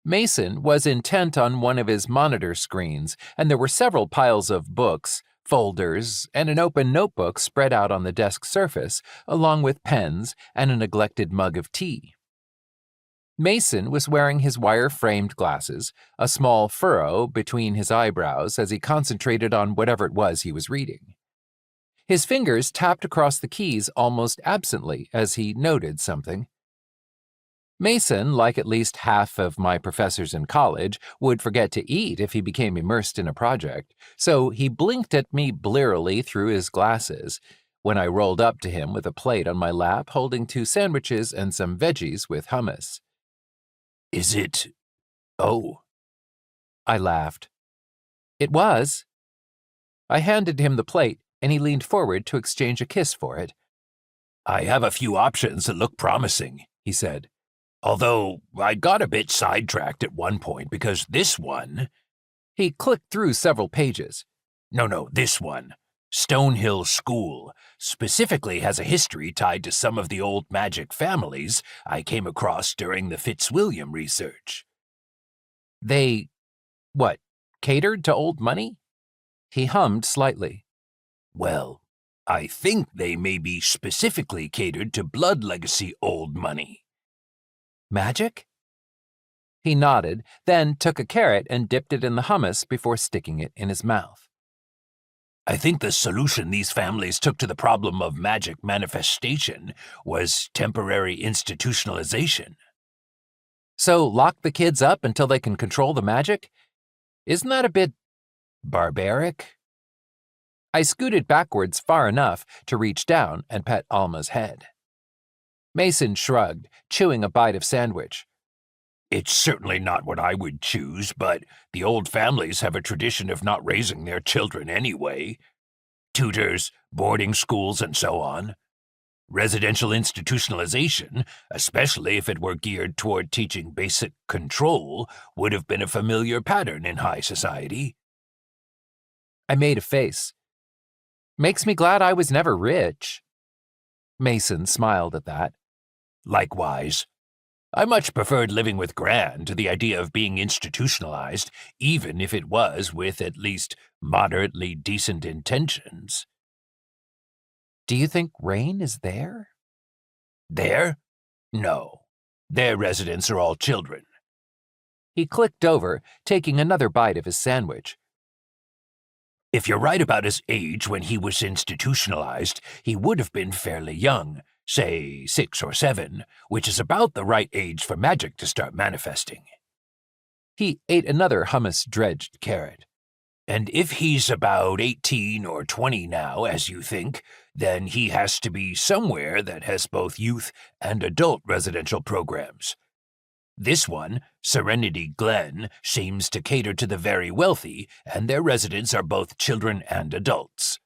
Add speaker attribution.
Speaker 1: Mason was intent on one of his monitor screens, and there were several piles of books, folders, and an open notebook spread out on the desk surface, along with pens and a neglected mug of tea. Mason was wearing his wire-framed glasses, a small furrow between his eyebrows as he concentrated on whatever it was he was reading. His fingers tapped across the keys almost absently as he noted something. Mason, like at least half of my professors in college, would forget to eat if he became immersed in a project, so he blinked at me blearily through his glasses when I rolled up to him with a plate on my lap holding 2 sandwiches and some veggies with hummus.
Speaker 2: "Is it... Oh,"
Speaker 1: I laughed. It was. I handed him the plate, and he leaned forward to exchange a kiss for it.
Speaker 2: "I have a few options that look promising," he said. "Although I got a bit sidetracked at one point because this one..."
Speaker 1: He clicked through several pages.
Speaker 2: No, this one. Stonehill School specifically has a history tied to some of the old magic families I came across during the Fitzwilliam research.
Speaker 1: They, catered to old money? He hummed slightly.
Speaker 2: Well, I think they may be specifically catered to blood legacy old money.
Speaker 1: Magic? He nodded, then took a carrot and dipped it in the hummus before sticking it in his mouth.
Speaker 2: I think the solution these families took to the problem of magic manifestation was temporary institutionalization.
Speaker 1: So lock the kids up until they can control the magic? Isn't that a bit barbaric? I scooted backwards far enough to reach down and pet Alma's head. Mason shrugged, chewing a bite of sandwich.
Speaker 2: It's certainly not what I would choose, but the old families have a tradition of not raising their children anyway. Tutors, boarding schools, and so on. Residential institutionalization, especially if it were geared toward teaching basic control, would have been a familiar pattern in high society.
Speaker 1: I made a face. Makes me glad I was never rich. Mason smiled at that.
Speaker 2: Likewise. I much preferred living with Gran to the idea of being institutionalized, even if it was with at least moderately decent intentions.
Speaker 1: Do you think Rain is there?
Speaker 2: There? No. Their residents are all children.
Speaker 1: He clicked over, taking another bite of his sandwich.
Speaker 2: If you're right about his age when he was institutionalized, he would have been fairly young, say 6 or 7, which is about the right age for magic to start manifesting.
Speaker 1: He ate another hummus-dredged carrot.
Speaker 2: And if he's about 18 or 20 now, as you think, then he has to be somewhere that has both youth and adult residential programs. This one, Serenity Glen, seems to cater to the very wealthy, and their residents are both children and adults.